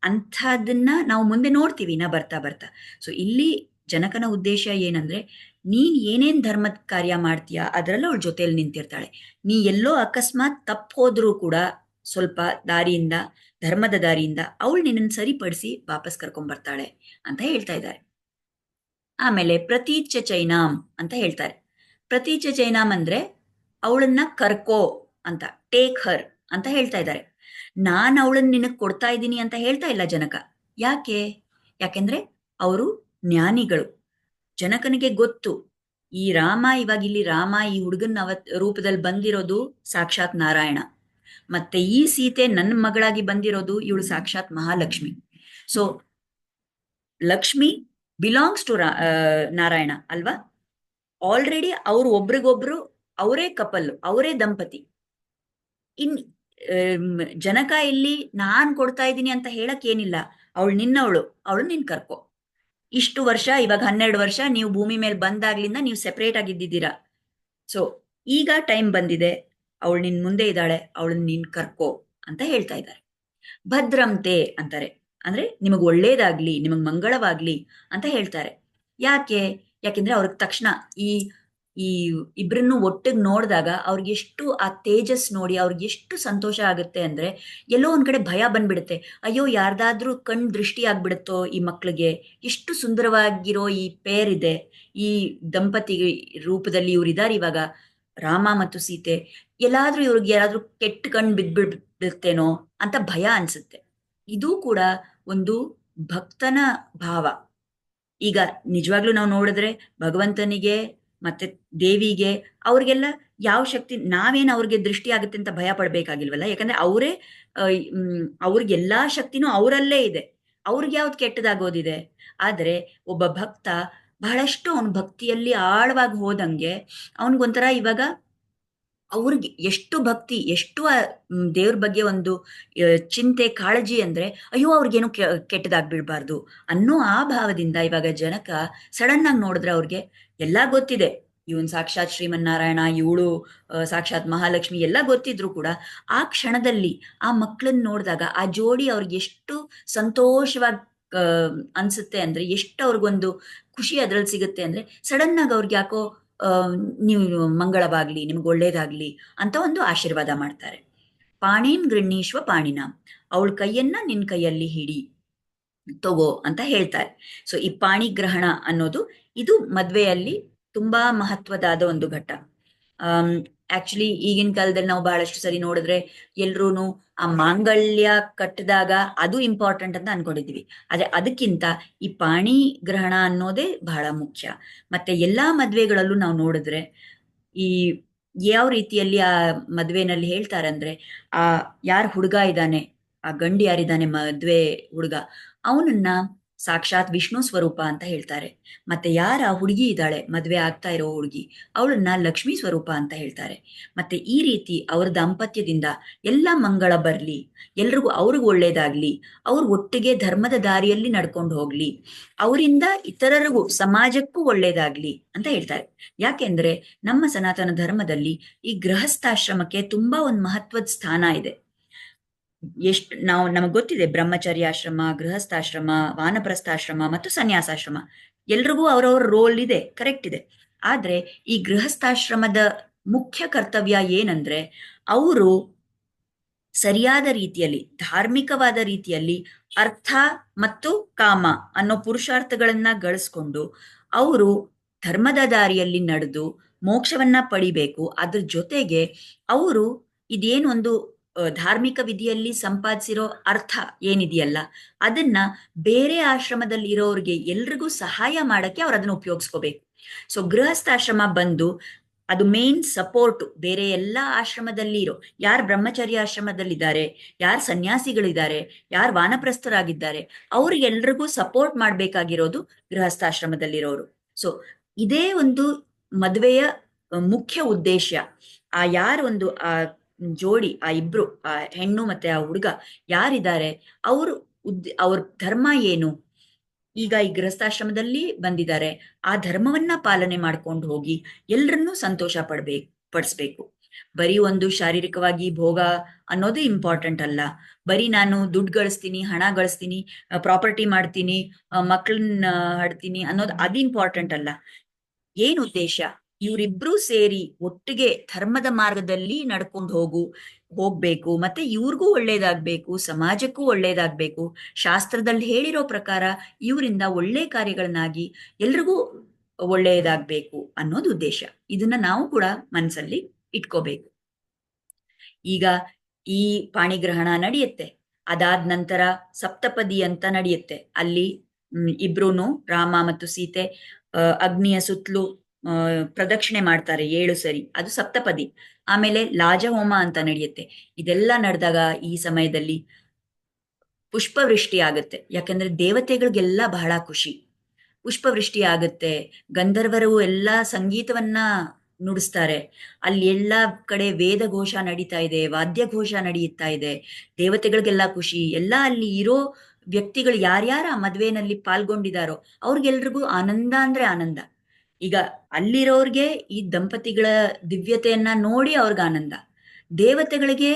ಅಂಥದನ್ನ ನಾವು ಮುಂದೆ ನೋಡ್ತೀವಿ ನಾ ಬರ್ತಾ ಬರ್ತಾ. ಸೊ ಇಲ್ಲಿ ಜನಕನ ಉದ್ದೇಶ ಏನಂದ್ರೆ, ನೀನ್ ಏನೇನ್ ಧರ್ಮದ ಕಾರ್ಯ ಮಾಡ್ತೀಯ ಅದ್ರಲ್ಲ ಅವಳ ಜೊತೆಯಲ್ಲಿ ನಿಂತಿರ್ತಾಳೆ. ನೀ ಎಲ್ಲೋ ಅಕಸ್ಮಾತ್ ತಪ್ಪು ಹೋದ್ರೂ ಕೂಡ ಸ್ವಲ್ಪ ದಾರಿಯಿಂದ, ಧರ್ಮದ ದಾರಿಯಿಂದ ಅವಳು ನಿನ್ನನ್ನು ಸರಿಪಡಿಸಿ ವಾಪಸ್ ಕರ್ಕೊಂಡ್ ಬರ್ತಾಳೆ ಅಂತ ಹೇಳ್ತಾ ಇದ್ದಾರೆ. ಆಮೇಲೆ ಪ್ರತೀಚ್ಯ ಚೈನಾಂ ಅಂತ ಹೇಳ್ತಾರೆ. ಪ್ರತೀಚ್ಯ ಚೈನಾಂ ಅಂದ್ರೆ ಅವಳನ್ನ ಕರ್ಕೋ ಅಂತ, ಟೇಕ್ ಹರ್ ಅಂತ ಹೇಳ್ತಾ ಇದ್ದಾರೆ. ನಾನ್ ಅವಳನ್ನ ನಿನಗ್ ಕೊಡ್ತಾ ಇದ್ದೀನಿ ಅಂತ ಹೇಳ್ತಾ ಇಲ್ಲ ಜನಕ. ಯಾಕೆ? ಯಾಕೆಂದ್ರೆ ಅವರು ಜ್ಞಾನಿಗಳು. ಜನಕನಿಗೆ ಗೊತ್ತು, ಈ ರಾಮ ಇವಾಗ ಇಲ್ಲಿ ರಾಮ ಈ ಹುಡುಗನ ರೂಪದಲ್ಲಿ ಬಂದಿರೋದು ಸಾಕ್ಷಾತ್ ನಾರಾಯಣ. ಮತ್ತೆ ಈ ಸೀತೆ ನನ್ನ ಮಗಳಾಗಿ ಬಂದಿರೋದು ಇವಳು ಸಾಕ್ಷಾತ್ Mahalakshmi. So Lakshmi belongs to Narayana ಅಲ್ವಾ? ಆಲ್ರೆಡಿ ಅವ್ರು ಒಬ್ರಿಗೊಬ್ರು ಅವರೇ ಕಪಲ್, ಅವರೇ ದಂಪತಿ. ಇನ್ ಜನಕ ಇಲ್ಲಿ ನಾನ್ ಕೊಡ್ತಾ ಇದ್ದೀನಿ ಅಂತ ಹೇಳಕ್ ಏನಿಲ್ಲ. ಅವಳು ನಿನ್ನವಳು, ಅವಳು ನಿನ್ ಕರ್ಕೋ. ಇಷ್ಟು ವರ್ಷ, ಇವಾಗ 12 ವರ್ಷ ನೀವು ಭೂಮಿ ಮೇಲೆ ಬಂದಾಗ್ಲಿಂದ ನೀವು ಸೆಪರೇಟ್ ಆಗಿದ್ದಿದ್ದೀರಾ. ಸೊ ಈಗ ಟೈಮ್ ಬಂದಿದೆ, ಅವಳು ನಿನ್ ಮುಂದೆ ಇದ್ದಾಳೆ, ಅವಳನ್ನ ನೀನ್ ಕರ್ಕೋ ಅಂತ ಹೇಳ್ತಾ ಇದ್ದಾರೆ. ಭದ್ರಂತೆ ಅಂತಾರೆ, ಅಂದ್ರೆ ನಿಮಗ್ ಒಳ್ಳೇದಾಗ್ಲಿ, ನಿಮಗ್ ಮಂಗಳವಾಗ್ಲಿ ಅಂತ ಹೇಳ್ತಾರೆ. ಯಾಕೆ? ಯಾಕೆಂದ್ರೆ ಅವ್ರಿಗೆ ತಕ್ಷಣ ಈ ಈ ಇಬ್ರನ್ನು ಒಟ್ಟಿಗೆ ನೋಡಿದಾಗ ಅವ್ರಿಗೆ ಎಷ್ಟು ಆ ತೇಜಸ್ ನೋಡಿ ಅವ್ರಿಗೆ ಎಷ್ಟು ಸಂತೋಷ ಆಗುತ್ತೆ ಅಂದ್ರೆ, ಎಲ್ಲೋ ಒಂದ್ ಕಡೆ ಭಯ ಬಂದ್ಬಿಡುತ್ತೆ. ಅಯ್ಯೋ ಯಾರ್ದಾದ್ರೂ ಕಣ್ ದೃಷ್ಟಿ ಆಗ್ಬಿಡುತ್ತೋ ಈ ಮಕ್ಳಿಗೆ, ಎಷ್ಟು ಸುಂದರವಾಗಿರೋ ಈ ಪೇರ್ ಇದೆ, ಈ ದಂಪತಿ ರೂಪದಲ್ಲಿ ಇವ್ರಿದಾರೆ ಇವಾಗ ರಾಮ ಮತ್ತು ಸೀತೆ, ಎಲ್ಲಾದ್ರೂ ಇವ್ರಿಗೆ ಯಾರಾದ್ರೂ ಕೆಟ್ಟ ಕಣ್ ಬಿದ್ಬಿಡುತ್ತೇನೋ ಅಂತ ಭಯ ಅನ್ಸುತ್ತೆ. ಇದು ಕೂಡ ಒಂದು ಭಕ್ತನ ಭಾವ. ಈಗ ನಿಜವಾಗ್ಲೂ ನಾವು ನೋಡಿದ್ರೆ ಭಗವಂತನಿಗೆ ಮತ್ತೆ ದೇವಿಗೆ ಅವ್ರಿಗೆಲ್ಲ ಯಾವ ಶಕ್ತಿ, ನಾವೇನ್ ಅವ್ರಿಗೆ ದೃಷ್ಟಿ ಆಗುತ್ತೆ ಅಂತ ಭಯ ಪಡ್ಬೇಕಾಗಿಲ್ವಲ್ಲ. ಯಾಕಂದ್ರೆ ಅವರೇ ಅವ್ರಿಗೆಲ್ಲಾ ಶಕ್ತಿನೂ ಅವರಲ್ಲೇ ಇದೆ. ಅವ್ರಿಗೆ ಯಾವ್ದು ಕೆಟ್ಟದಾಗೋದಿದೆ? ಆದ್ರೆ ಒಬ್ಬ ಭಕ್ತ ಬಹಳಷ್ಟು ಅವನ ಭಕ್ತಿಯಲ್ಲಿ ಆಳವಾಗಿ ಹೋದಂಗೆ ಅವನಿಗೊಂಥರ ಇವಾಗ ಅವ್ರಿಗೆ ಎಷ್ಟು ಭಕ್ತಿ, ಎಷ್ಟು ದೇವ್ರ ಬಗ್ಗೆ ಒಂದು ಚಿಂತೆ ಕಾಳಜಿ ಅಂದ್ರೆ, ಅಯ್ಯೋ ಅವ್ರಿಗೇನು ಕೆಟ್ಟದಾಗ್ಬಿಡ್ಬಾರ್ದು ಅನ್ನೋ ಆ ಭಾವದಿಂದ ಇವಾಗ ಜನಕ ಸಡನ್ ಆಗಿ ನೋಡಿದ್ರೆ ಅವ್ರಿಗೆ ಎಲ್ಲಾ ಗೊತ್ತಿದೆ, ಇವನ್ ಸಾಕ್ಷಾತ್ ಶ್ರೀಮನ್ನಾರಾಯಣ, ಇವಳು ಸಾಕ್ಷಾತ್ ಮಹಾಲಕ್ಷ್ಮಿ ಎಲ್ಲ ಗೊತ್ತಿದ್ರು ಕೂಡ ಆ ಕ್ಷಣದಲ್ಲಿ ಆ ಮಕ್ಕಳನ್ನ ನೋಡಿದಾಗ ಆ ಜೋಡಿ ಅವ್ರಿಗೆ ಎಷ್ಟು ಸಂತೋಷವಾಗಿ ಅನ್ಸುತ್ತೆ ಅಂದ್ರೆ, ಎಷ್ಟು ಅವ್ರಿಗೊಂದು ಖುಷಿ ಅದ್ರಲ್ಲಿ ಸಿಗುತ್ತೆ ಅಂದ್ರೆ, ಸಡನ್ ಆಗಿ ಅವ್ರಿಗೆ ಯಾಕೋ ನೀವು ಮಂಗಳವಾಗ್ಲಿ, ನಿಮ್ಗೆ ಒಳ್ಳೇದಾಗ್ಲಿ ಅಂತ ಒಂದು ಆಶೀರ್ವಾದ ಮಾಡ್ತಾರೆ. ಪಾಣಿನ್ ಗೃಹೀಶ್ವ ಪಾಣಿನ, ಅವಳ ಕೈಯನ್ನ ನಿನ್ ಕೈಯಲ್ಲಿ ಹಿಡಿ, ತಗೋ ಅಂತ ಹೇಳ್ತಾರೆ. ಸೊ ಈ ಪಾಣಿಗ್ರಹಣ ಅನ್ನೋದು ಇದು ಮದ್ವೆಯಲ್ಲಿ ತುಂಬಾ ಮಹತ್ವದಾದ ಒಂದು ಘಟ್ಟ. ಆಕ್ಚುಲಿ ಈಗಿನ ಕಾಲದಲ್ಲಿ ನಾವು ಬಹಳಷ್ಟು ಸರಿ ನೋಡಿದ್ರೆ ಎಲ್ರೂನು ಆ ಮಾಂಗಲ್ಯ ಕಟ್ಟಿದಾಗ ಅದು ಇಂಪಾರ್ಟೆಂಟ್ ಅಂತ ಅನ್ಕೊಂಡಿದೀವಿ. ಆದ್ರೆ ಅದಕ್ಕಿಂತ ಈ ಪಾಣಿ ಗ್ರಹಣ ಅನ್ನೋದೇ ಬಹಳ ಮುಖ್ಯ. ಮತ್ತೆ ಎಲ್ಲಾ ಮದ್ವೆಗಳಲ್ಲೂ ನಾವು ನೋಡಿದ್ರೆ ಈ ಯಾವ ರೀತಿಯಲ್ಲಿ ಆ ಮದ್ವೆನಲ್ಲಿ ಹೇಳ್ತಾರಂದ್ರೆ, ಆ ಯಾರ್ ಹುಡುಗ ಇದ್ದಾನೆ, ಆ ಗಂಡು ಯಾರಿದ್ದಾನೆ ಮದ್ವೆ ಹುಡುಗ, ಅವನನ್ನ ಸಾಕ್ಷಾತ್ ವಿಷ್ಣು ಸ್ವರೂಪ ಅಂತ ಹೇಳ್ತಾರೆ. ಮತ್ತೆ ಯಾರ ಹುಡುಗಿ ಇದ್ದಾಳೆ ಮದ್ವೆ ಆಗ್ತಾ ಇರೋ ಹುಡುಗಿ, ಅವಳನ್ನ ಲಕ್ಷ್ಮೀ ಸ್ವರೂಪ ಅಂತ ಹೇಳ್ತಾರೆ. ಮತ್ತೆ ಈ ರೀತಿ ಅವ್ರ ದಾಂಪತ್ಯದಿಂದ ಎಲ್ಲ ಮಂಗಳ ಬರ್ಲಿ, ಎಲ್ರಿಗೂ ಅವ್ರಿಗೂ ಒಳ್ಳೇದಾಗ್ಲಿ, ಅವ್ರು ಒಟ್ಟಿಗೆ ಧರ್ಮದ ದಾರಿಯಲ್ಲಿ ನಡ್ಕೊಂಡು ಹೋಗ್ಲಿ, ಅವರಿಂದ ಇತರರಿಗೂ ಸಮಾಜಕ್ಕೂ ಒಳ್ಳೇದಾಗ್ಲಿ ಅಂತ ಹೇಳ್ತಾರೆ. ಯಾಕೆಂದ್ರೆ ನಮ್ಮ ಸನಾತನ ಧರ್ಮದಲ್ಲಿ ಈ ಗೃಹಸ್ಥಾಶ್ರಮಕ್ಕೆ ತುಂಬಾ ಒಂದು ಮಹತ್ವದ ಸ್ಥಾನ ಇದೆ. ನಾವು ನಮಗ್ ಗೊತ್ತಿದೆ ಬ್ರಹ್ಮಚರ್ಯಾಶ್ರಮ, ಗೃಹಸ್ಥಾಶ್ರಮ, ವಾನಪ್ರಸ್ಥಾಶ್ರಮ ಮತ್ತು ಸನ್ಯಾಸಾಶ್ರಮ ಎಲ್ರಿಗೂ ಅವರವ್ರ ರೋಲ್ ಇದೆ, ಕರೆಕ್ಟ್ ಇದೆ. ಆದ್ರೆ ಈ ಗೃಹಸ್ಥಾಶ್ರಮದ ಮುಖ್ಯ ಕರ್ತವ್ಯ ಏನಂದ್ರೆ ಅವರು ಸರಿಯಾದ ರೀತಿಯಲ್ಲಿ, ಧಾರ್ಮಿಕವಾದ ರೀತಿಯಲ್ಲಿ ಅರ್ಥ ಮತ್ತು ಕಾಮ ಅನ್ನೋ ಪುರುಷಾರ್ಥಗಳನ್ನ ಗಳಿಸ್ಕೊಂಡು ಅವರು ಧರ್ಮದ ದಾರಿಯಲ್ಲಿ ನಡೆದು ಮೋಕ್ಷವನ್ನ ಪಡಿಬೇಕು. ಅದ್ರ ಜೊತೆಗೆ ಅವರು ಇದೇನೊಂದು ಧಾರ್ಮಿಕ ವಿಧಿಯಲ್ಲಿ ಸಂಪಾದಿಸಿರೋ ಅರ್ಥ ಏನಿದೆಯಲ್ಲ ಅದನ್ನ ಬೇರೆ ಆಶ್ರಮದಲ್ಲಿ ಇರೋರಿಗೆ ಎಲ್ರಿಗೂ ಸಹಾಯ ಮಾಡಕ್ಕೆ ಅವ್ರು ಅದನ್ನ ಉಪಯೋಗಿಸ್ಕೋಬೇಕು. ಸೊ ಗೃಹಸ್ಥಾಶ್ರಮ ಬಂದು ಅದು ಮೇನ್ ಸಪೋರ್ಟ್. ಬೇರೆ ಎಲ್ಲಾ ಆಶ್ರಮದಲ್ಲಿ ಇರೋ, ಯಾರು ಬ್ರಹ್ಮಚರ್ಯ ಆಶ್ರಮದಲ್ಲಿದ್ದಾರೆ, ಯಾರು ಸನ್ಯಾಸಿಗಳಿದ್ದಾರೆ, ಯಾರು ವಾನಪ್ರಸ್ಥರಾಗಿದ್ದಾರೆ, ಅವ್ರಿಗೆಲ್ರಿಗೂ ಸಪೋರ್ಟ್ ಮಾಡ್ಬೇಕಾಗಿರೋದು ಗೃಹಸ್ಥಾಶ್ರಮದಲ್ಲಿರೋರು. ಸೊ ಇದೇ ಒಂದು ಮದುವೆಯ ಮುಖ್ಯ ಉದ್ದೇಶ. ಆ ಯಾರು ಒಂದು ಆ ಜೋಡಿ, ಆ ಇಬ್ರು, ಆ ಹೆಣ್ಣು ಮತ್ತೆ ಆ ಹುಡುಗ ಯಾರಿದ್ದಾರೆ, ಅವರು ಅವ್ರ ಧರ್ಮ ಏನು, ಈಗ ಈ ಗೃಹಸ್ಥಾಶ್ರಮದಲ್ಲಿ ಬಂದಿದ್ದಾರೆ, ಆ ಧರ್ಮವನ್ನ ಪಾಲನೆ ಮಾಡ್ಕೊಂಡು ಹೋಗಿ ಎಲ್ರನ್ನೂ ಸಂತೋಷ ಪಡಿಸ್ಬೇಕು. ಬರೀ ಒಂದು ಶಾರೀರಿಕವಾಗಿ ಭೋಗ ಅನ್ನೋದು ಇಂಪಾರ್ಟೆಂಟ್ ಅಲ್ಲ. ಬರೀ ನಾನು ದುಡ್ಡು ಗಳಿಸ್ತೀನಿ, ಹಣ ಗಳಿಸ್ತೀನಿ, ಪ್ರಾಪರ್ಟಿ ಮಾಡ್ತೀನಿ, ಮಕ್ಕಳನ್ನ ಹಡ್ತೀನಿ ಅನ್ನೋದು ಅದು ಇಂಪಾರ್ಟೆಂಟ್ ಅಲ್ಲ. ಏನ್ ಉದ್ದೇಶ? ಇವರಿಬ್ರು ಸೇರಿ ಒಟ್ಟಿಗೆ ಧರ್ಮದ ಮಾರ್ಗದಲ್ಲಿ ನಡ್ಕೊಂಡು ಹೋಗ್ಬೇಕು, ಮತ್ತೆ ಇವ್ರಿಗೂ ಒಳ್ಳೇದಾಗ್ಬೇಕು, ಸಮಾಜಕ್ಕೂ ಒಳ್ಳೇದಾಗ್ಬೇಕು, ಶಾಸ್ತ್ರದಲ್ಲಿ ಹೇಳಿರೋ ಪ್ರಕಾರ ಇವರಿಂದ ಒಳ್ಳೆ ಕಾರ್ಯಗಳನ್ನಾಗಿ ಎಲ್ರಿಗೂ ಒಳ್ಳೆಯದಾಗ್ಬೇಕು ಅನ್ನೋದು ಉದ್ದೇಶ. ಇದನ್ನ ನಾವು ಕೂಡ ಮನಸ್ಸಲ್ಲಿ ಇಟ್ಕೋಬೇಕು. ಈಗ ಈ ಪಾಣಿಗ್ರಹಣ ನಡೆಯುತ್ತೆ, ಅದಾದ ನಂತರ ಸಪ್ತಪದಿ ಅಂತ ನಡೆಯುತ್ತೆ. ಅಲ್ಲಿ ಇಬ್ರುನು, ರಾಮ ಮತ್ತು ಸೀತೆ ಅಗ್ನಿಯ ಸುತ್ತಲೂ ಪ್ರದಕ್ಷಿಣೆ ಮಾಡ್ತಾರೆ 7 ಸರಿ, ಅದು ಸಪ್ತಪದಿ. ಆಮೇಲೆ ಲಾಜಹೋಮ ಅಂತ ನಡೆಯುತ್ತೆ. ಇದೆಲ್ಲ ನಡೆದಾಗ ಈ ಸಮಯದಲ್ಲಿ ಪುಷ್ಪವೃಷ್ಟಿ ಆಗುತ್ತೆ. ಯಾಕಂದ್ರೆ ದೇವತೆಗಳಿಗೆಲ್ಲ ಬಹಳ ಖುಷಿ, ಪುಷ್ಪವೃಷ್ಟಿ ಆಗುತ್ತೆ. ಗಂಧರ್ವರು ಎಲ್ಲ ಸಂಗೀತವನ್ನ ನುಡಿಸ್ತಾರೆ. ಅಲ್ಲಿ ಎಲ್ಲ ಕಡೆ ವೇದ ಘೋಷ ನಡೀತಾ ಇದೆ, ವಾದ್ಯ ಘೋಷ ನಡೀತಾ ಇದೆ. ದೇವತೆಗಳಿಗೆಲ್ಲ ಖುಷಿ. ಎಲ್ಲ ಅಲ್ಲಿ ಇರೋ ವ್ಯಕ್ತಿಗಳು ಯಾರ್ಯಾರ ಮದ್ವೆನಲ್ಲಿ ಪಾಲ್ಗೊಂಡಿದಾರೋ ಅವ್ರಿಗೆಲ್ರಿಗೂ ಆನಂದ ಅಂದ್ರೆ ಆನಂದ. ಈಗ ಅಲ್ಲಿರೋರ್ಗೆ ಈ ದಂಪತಿಗಳ ದಿವ್ಯತೆಯನ್ನ ನೋಡಿ ಅವ್ರಿಗೆ ಆನಂದ, ದೇವತೆಗಳಿಗೆ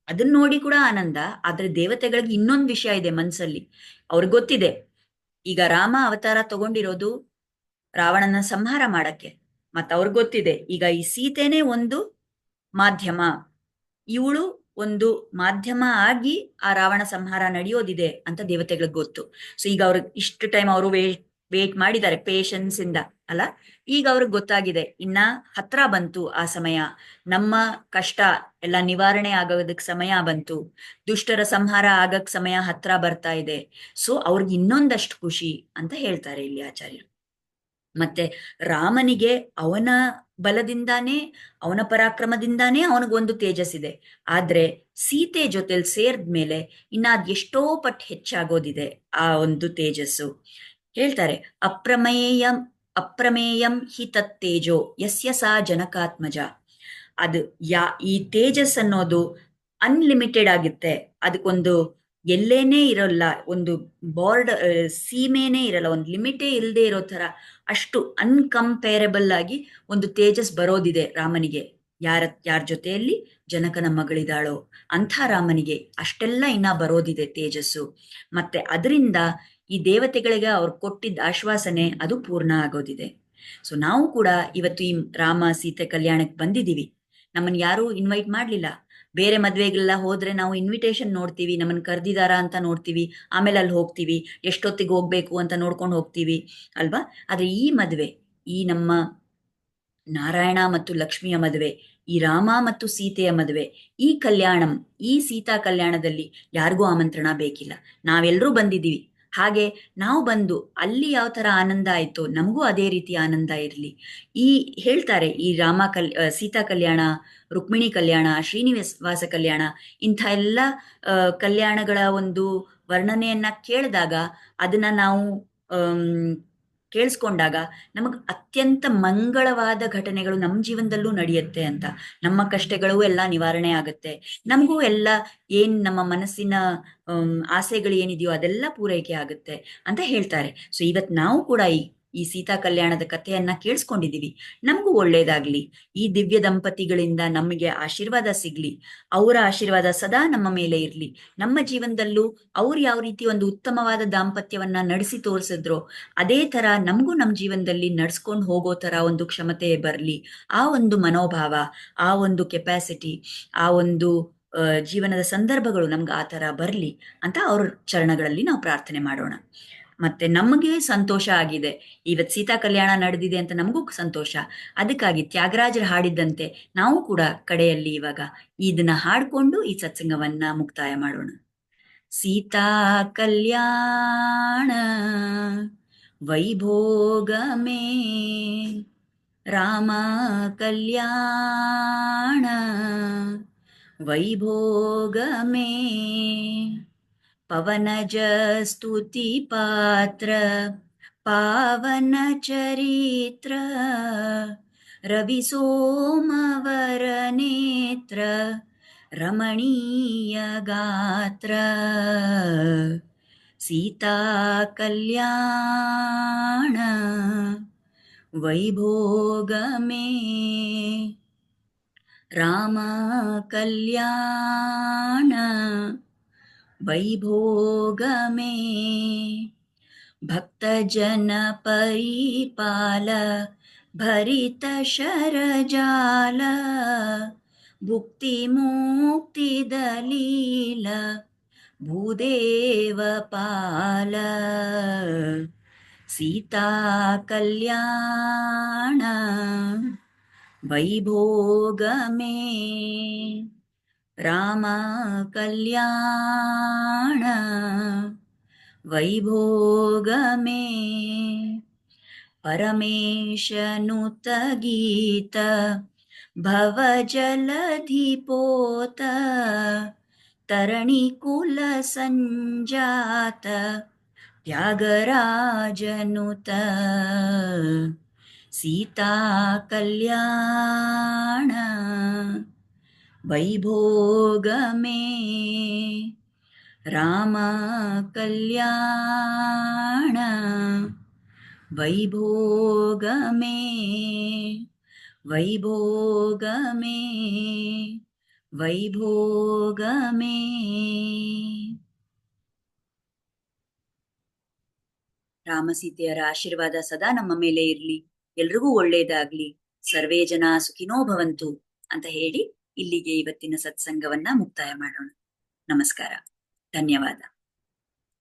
ಅದನ್ನ ನೋಡಿ ಕೂಡ ಆನಂದ. ಆದ್ರೆ ದೇವತೆಗಳಿಗೆ ಇನ್ನೊಂದು ವಿಷಯ ಇದೆ ಮನ್ಸಲ್ಲಿ, ಅವ್ರಿಗೆ ಗೊತ್ತಿದೆ ಈಗ ರಾಮ ಅವತಾರ ತಗೊಂಡಿರೋದು ರಾವಣನ ಸಂಹಾರ ಮಾಡಕ್ಕೆ. ಮತ್ತ ಅವ್ರಿಗೆ ಗೊತ್ತಿದೆ ಈಗ ಈ ಸೀತೆನೇ ಒಂದು ಮಾಧ್ಯಮ, ಇವಳು ಒಂದು ಮಾಧ್ಯಮ ಆಗಿ ಆ ರಾವಣ ಸಂಹಾರ ನಡೆಯೋದಿದೆ ಅಂತ ದೇವತೆಗಳಿಗೆ ಗೊತ್ತು. ಸೊ ಈಗ ಅವ್ರಿಗೆ ಇಷ್ಟು ಟೈಮ್ ಅವರು ವೇಟ್ ಮಾಡಿದ್ದಾರೆ ಪೇಷನ್ಸ್ ಇಂದ ಅಲ್ಲ. ಈಗ ಅವ್ರಿಗೆ ಗೊತ್ತಾಗಿದೆ ಇನ್ನ ಹತ್ರ ಬಂತು ಆ ಸಮಯ, ನಮ್ಮ ಕಷ್ಟ ಎಲ್ಲ ನಿವಾರಣೆ ಆಗೋದಕ್ ಸಮಯ ಬಂತು, ದುಷ್ಟರ ಸಂಹಾರ ಆಗಕ್ ಸಮಯ ಹತ್ರ ಬರ್ತಾ ಇದೆ. ಸೊ ಅವ್ರಿಗೆ ಇನ್ನೊಂದಷ್ಟು ಖುಷಿ ಅಂತ ಹೇಳ್ತಾರೆ ಇಲ್ಲಿ ಆಚಾರ್ಯರು. ಮತ್ತೆ ರಾಮನಿಗೆ ಅವನ ಬಲದಿಂದಾನೇ, ಅವನ ಪರಾಕ್ರಮದಿಂದಾನೇ ಅವನಿಗೊಂದು ತೇಜಸ್ಸಿದೆ. ಆದ್ರೆ ಸೀತೆ ಜೊತೆಲಿ ಸೇರ್ದ್ಮೇಲೆ ಇನ್ನ ಅದೆಷ್ಟೋ ಪಟ್ಟು ಹೆಚ್ಚಾಗೋದಿದೆ ಆ ಒಂದು ತೇಜಸ್ಸು. ಹೇಳ್ತಾರೆ ಅಪ್ರಮೇಯಂ ಹಿ ತತ್ತೇಜೋ ಯಸ್ಯ ಸಾ ಜನಕಾತ್ಮಜ. ಅದು ಈ ತೇಜಸ್ ಅನ್ನೋದು ಅನ್ಲಿಮಿಟೆಡ್ ಆಗುತ್ತೆ, ಅದಕ್ಕೊಂದು ಎಲ್ಲೇನೇ ಇರೋಲ್ಲ, ಒಂದು ಸೀಮೆನೇ ಇರಲ್ಲ, ಒಂದು ಲಿಮಿಟೇ ಇಲ್ಲದೆ ಇರೋ ತರ ಅಷ್ಟು ಅನ್ಕಂಪೇರಬಲ್ ಆಗಿ ಒಂದು ತೇಜಸ್ ಬರೋದಿದೆ ರಾಮನಿಗೆ. ಯಾರ ಜೊತೆಯಲ್ಲಿ ಜನಕನ ಮಗಳಿದಾಳೋ ಅಂಥ ರಾಮನಿಗೆ ಅಷ್ಟೆಲ್ಲ ಇನ್ನ ಬರೋದಿದೆ ತೇಜಸ್ಸು. ಮತ್ತೆ ಅದರಿಂದ ಈ ದೇವತೆಗಳಿಗೆ ಅವ್ರು ಕೊಟ್ಟಿದ್ದ ಆಶ್ವಾಸನೆ ಅದು ಪೂರ್ಣ ಆಗೋದಿದೆ. ಸೊ ನಾವು ಕೂಡ ಇವತ್ತು ಈ ರಾಮ ಸೀತೆ ಕಲ್ಯಾಣಕ್ಕೆ ಬಂದಿದ್ದೀವಿ. ನಮ್ಮನ್ನ ಯಾರು ಇನ್ವೈಟ್ ಮಾಡ್ಲಿಲ್ಲ. ಬೇರೆ ಮದ್ವೆಗೆಲ್ಲ ಹೋದ್ರೆ ನಾವು ಇನ್ವಿಟೇಷನ್ ನೋಡ್ತೀವಿ, ನಮ್ಮನ್ನ ಕರ್ದಿದಾರ ಅಂತ ನೋಡ್ತೀವಿ, ಆಮೇಲೆ ಅಲ್ಲಿ ಹೋಗ್ತೀವಿ, ಎಷ್ಟೊತ್ತಿಗೆ ಹೋಗ್ಬೇಕು ಅಂತ ನೋಡ್ಕೊಂಡು ಹೋಗ್ತೀವಿ ಅಲ್ವಾ. ಆದ್ರೆ ಈ ಮದ್ವೆ, ಈ ನಮ್ಮ ನಾರಾಯಣ ಮತ್ತು ಲಕ್ಷ್ಮಿಯ ಮದುವೆ, ಈ ರಾಮ ಮತ್ತು ಸೀತೆಯ ಮದುವೆ, ಈ ಕಲ್ಯಾಣಂ, ಈ ಸೀತಾ ಕಲ್ಯಾಣದಲ್ಲಿ ಯಾರಿಗೂ ಆಮಂತ್ರಣ ಬೇಕಿಲ್ಲ. ನಾವೆಲ್ಲರೂ ಬಂದಿದ್ದೀವಿ. ಹಾಗೆ ನಾವು ಬಂದು ಅಲ್ಲಿ ಯಾವ ತರ ಆನಂದ ಆಯ್ತೋ ನಮಗೂ ಅದೇ ರೀತಿ ಆನಂದ ಇರಲಿ. ಈ ಹೇಳ್ತಾರೆ ಈ ಸೀತಾ ಕಲ್ಯಾಣ, ರುಕ್ಮಿಣಿ ಕಲ್ಯಾಣ, ಶ್ರೀನಿವಾಸ ಕಲ್ಯಾಣ, ಇಂಥ ಎಲ್ಲ ಕಲ್ಯಾಣಗಳ ಒಂದು ವರ್ಣನೆಯನ್ನ ಕೇಳಿದಾಗ, ಅದನ್ನ ನಾವು ಕೇಳಿಸ್ಕೊಂಡಾಗ ನಮಗ್ ಅತ್ಯಂತ ಮಂಗಳವಾದ ಘಟನೆಗಳು ನಮ್ಮ ಜೀವನದಲ್ಲೂ ನಡೆಯುತ್ತೆ ಅಂತ. ನಮ್ಮ ಕಷ್ಟಗಳು ಎಲ್ಲ ನಿವಾರಣೆ ಆಗುತ್ತೆ, ನಮಗೂ ಎಲ್ಲ ಏನ್ ನಮ್ಮ ಮನಸ್ಸಿನ ಆಸೆಗಳು ಏನಿದೆಯೋ ಅದೆಲ್ಲ ಪೂರೈಕೆ ಆಗುತ್ತೆ ಅಂತ ಹೇಳ್ತಾರೆ. ಸೊ ಇವತ್ ನಾವು ಕೂಡ ಈ ಈ ಸೀತಾ ಕಲ್ಯಾಣದ ಕಥೆಯನ್ನ ಕೇಳಿಸ್ಕೊಂಡಿದೀವಿ. ನಮಗೂ ಒಳ್ಳೇದಾಗ್ಲಿ. ಈ ದಿವ್ಯ ದಂಪತಿಗಳಿಂದ ನಮಗೆ ಆಶೀರ್ವಾದ ಸಿಗ್ಲಿ. ಅವರ ಆಶೀರ್ವಾದ ಸದಾ ನಮ್ಮ ಮೇಲೆ ಇರ್ಲಿ. ನಮ್ಮ ಜೀವನದಲ್ಲೂ ಅವ್ರು ಯಾವ ರೀತಿ ಒಂದು ಉತ್ತಮವಾದ ದಾಂಪತ್ಯವನ್ನ ನಡೆಸಿ ತೋರಿಸಿದ್ರೋ ಅದೇ ತರ ನಮಗೂ ನಮ್ಮ ಜೀವನದಲ್ಲಿ ನಡ್ಸ್ಕೊಂಡು ಹೋಗೋ ತರ ಒಂದು ಕ್ಷಮತೆ ಬರ್ಲಿ. ಆ ಒಂದು ಮನೋಭಾವ, ಆ ಒಂದು ಕೆಪಾಸಿಟಿ, ಆ ಒಂದು ಜೀವನದ ಸಂದರ್ಭಗಳು ನಮ್ಗೆ ಆ ತರ ಬರ್ಲಿ ಅಂತ ಅವ್ರ ಚರಣಗಳಲ್ಲಿ ನಾವು ಪ್ರಾರ್ಥನೆ ಮಾಡೋಣ. ಮತ್ತೆ ನಮಗೆ ಸಂತೋಷ ಆಗಿದೆ, ಇವತ್ ಸೀತಾ ಕಲ್ಯಾಣ ನಡೆದಿದೆ ಅಂತ ನಮಗೂ ಸಂತೋಷ. ಅದಕ್ಕಾಗಿ ತ್ಯಾಗರಾಜರು ಹಾಡಿದ್ದಂತೆ ನಾವು ಕೂಡ ಕಡೆಯಲ್ಲಿ ಇವಾಗ ಇದನ್ನ ಹಾಡ್ಕೊಂಡು ಈ ಸತ್ಸಂಗವನ್ನ ಮುಕ್ತಾಯ ಮಾಡೋಣ. ಸೀತಾ ಕಲ್ಯಾಣ ವೈಭೋಗಮೇ, ರಾಮ ಕಲ್ಯಾಣ ವೈಭೋಗಮೇ, पवनज स्तुति पात्र पावन चरित्र, रवि सोमवर नेत्र रमणीय गात्र, सीता कल्याण वैभोगमे, राम कल्याण वैभोगमे, भक्तजन परिपाल भरित शरजाल, भुक्ति मुक्ति दलील भूदेव पाल, सीता कल्याण वैभोगमे, राम कल्याण वैभोगमे, परमेशनुत गीत भवजलधिपोत, तरणिकुल संजात त्यागराजनुत, सीता कल्याण वैभोगमे, राम कल्याण वैभोगमे, वैभोगमे, वैभोगमे. ರಾಮಸೀತೆಯರ ಆಶೀರ್ವಾದ ಸದಾ ನಮ್ಮ ಮೇಲೆ ಇರ್ಲಿ. ಎಲ್ರಿಗೂ ಒಳ್ಳೇದಾಗ್ಲಿ. ಸರ್ವೇ ಜನ ಸುಖಿನೋ ಭವಂತು ಅಂತ ಹೇಳಿ ಇಲ್ಲಿಗೆ ಇವತ್ತಿನ ಸತ್ಸಂಗವನ್ನ ಮುಕ್ತಾಯ ಮಾಡೋಣ. ನಮಸ್ಕಾರ. ಧನ್ಯವಾದ.